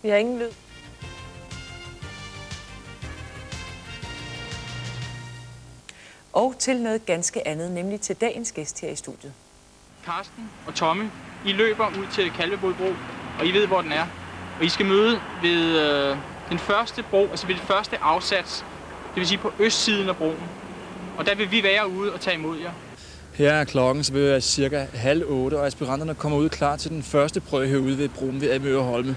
Vi har ingen lyd. Og til noget ganske andet, nemlig til dagens gæst her i studiet. Karsten og Tommy, I løber ud til Kalvebodbro, og I ved, hvor den er. Og I skal møde ved den første bro, altså ved det første afsats, det vil sige på østsiden af broen. Og der vil vi være ude og tage imod jer. Her er klokken, så vil være cirka 7:30, og aspiranterne kommer ud klar til den første prøve herude ved broen ved Avedøre.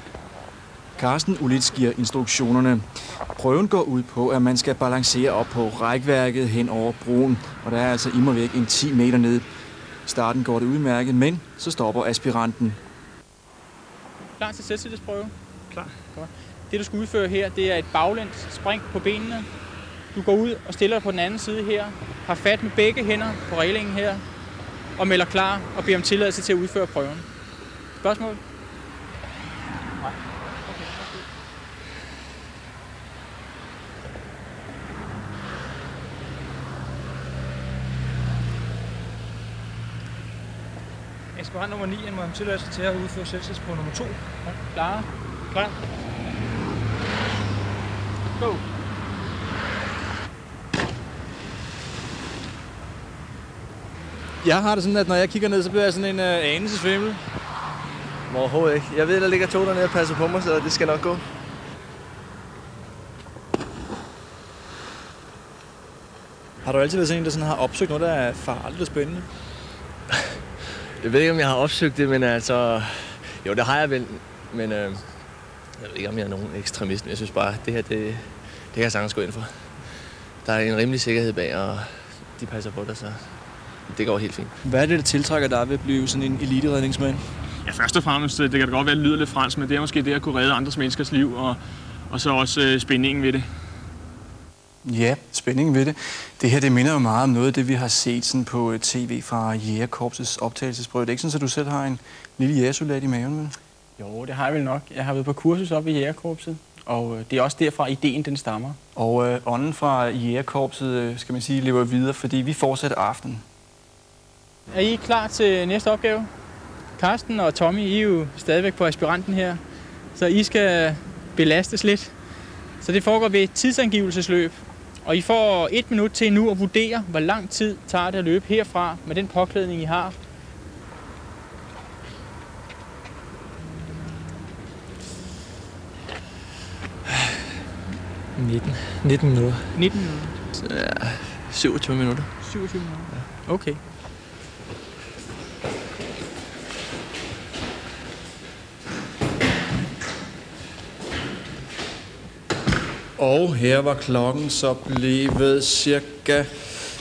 Carsten Ulitz giver instruktionerne. Prøven går ud på, at man skal balancere op på rækværket hen over broen, og der er altså immervæk en 10 meter ned. I starten går det udmærket, men så stopper aspiranten. Klar til selvtillidsprøve? Klar. Godt. Det du skal udføre her, det er et baglæns spring på benene. Du går ud og stiller dig på den anden side her, har fat med begge hænder på reglingen her, og melder klar og beder om tilladelse til at udføre prøven. Spørgsmål? Nej. Aspirant nummer 9 må have tilladelse til at udføre selvtillidsprøve nummer 2. Klar. Klar. Go. Jeg har det sådan, at når jeg kigger ned, så bliver jeg sådan en anelse svimmel. Overhovedet ikke. Jeg ved, der ligger to dernede og passer på mig, så det skal nok gå. Har du altid været sådan en, der sådan har opsøgt noget, der er farligt og spændende? Jeg ved ikke, om jeg har opsøgt det, men altså... Jo, det har jeg vel, men jeg ved ikke, om jeg er nogen ekstremist, men jeg synes bare, det her, det kan jeg sagtens gå ind for. Der er en rimelig sikkerhed bag, og de passer på dig, så det går helt fint. Hvad er det, der tiltrækker dig ved at blive sådan en eliteredningsmand? Ja, først og fremmest, det kan da godt være, at det lyder lidt fransk, men det er måske det at kunne redde andres menneskers liv, og så også spændingen ved det. Ja, spændingen ved det. Det her, det minder jo meget om noget af det, vi har set sådan på tv fra Jægerkorpsets optagelsesprøve. Det er ikke sådan, at du selv har en lille jægersoldat i maven, vel? Jo, det har jeg vel nok. Jeg har været på kursus op i Jægerkorpset, og det er også derfra ideen den stammer. Og ånden fra Jægerkorpset, skal man sige, lever videre, fordi vi fortsætter aftenen. Er I klar til næste opgave? Karsten og Tommy, I er jo stadigvæk på aspiranten her, så I skal belastes lidt. Så det foregår ved et tidsangivelsesløb, og I får 1 minut til nu at vurdere, hvor lang tid tager det at løbe herfra med den påklædning, I har. – 19 minutter. 19 minutter? Ja, 27 minutter. 27 minutter? Ja. Okay. Og her var klokken så blevet cirka,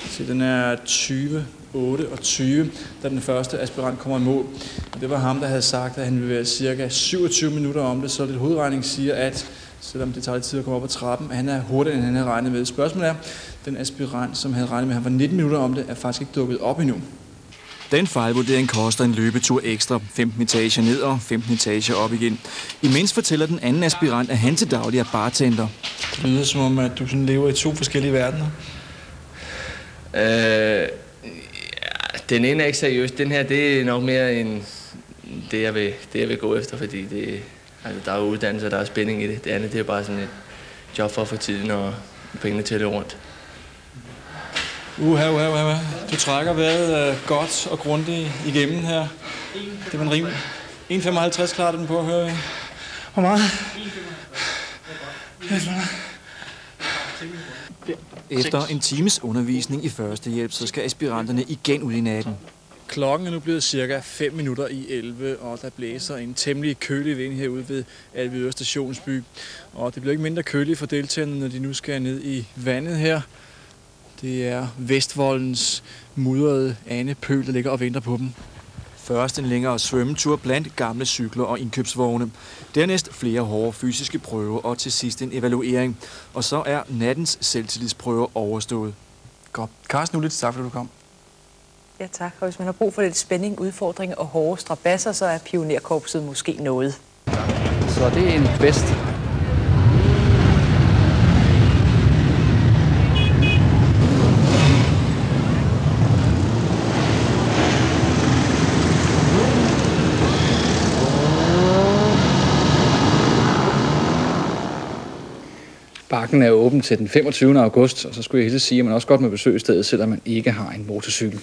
så den er 20:28, da den første aspirant kommer i mål. Og det var ham, der havde sagt, at han ville være cirka 27 minutter om det, så lidt hovedregning siger, at selvom det tager lidt tid at komme op ad trappen, at han er hurtigere, end han havde regnet med. Spørgsmålet er, den aspirant, som havde regnet med, at han var 19 minutter om det, er faktisk ikke dukket op endnu. Den fejlvurdering koster en løbetur ekstra, 15 etager ned og 15 etager op igen. Imens fortæller den anden aspirant, at han til daglig er bartender. Det lyder som om, at du sådan lever i 2 forskellige verdener. Ja, den ene er ikke seriøs. Den her, det er nok mere en det, jeg vil gå efter, fordi det, altså, der er uddannelse, og der er spænding i det. Det andet, det er bare sådan et job for at få tiden og pengene til det rundt. Du trækker vejret godt og grundigt igennem her. Det var en rim. 1,55 klarer den på at høre. Hvor meget? 1,55. Efter en times undervisning i førstehjælp, så skal aspiranterne igen ud i natten. Klokken er nu blevet cirka 5 minutter i 11, og der blæser en temmelig kølig vind herude ved Avedøre Stationsby. Og det bliver ikke mindre køligt for deltagerne, når de nu skal ned i vandet her. Det er Vestvoldens mudrede Ane-pøl, der ligger og venter på dem. Først en længere svømmetur blandt gamle cykler og indkøbsvogne. Dernæst flere hårde fysiske prøver, og til sidst en evaluering. Og så er nattens selvtillidsprøver overstået. Godt. Carsten Ulitz, tak fordi du kom. Ja, tak. Og hvis man har brug for lidt spænding, udfordringer og hårde strabasser, så er Pionerkorpset måske noget. Så det er en fest. Bakken er åben til den 25. august, og så skulle jeg hilse sige, at man også godt må besøge stedet, selvom man ikke har en motorcykel.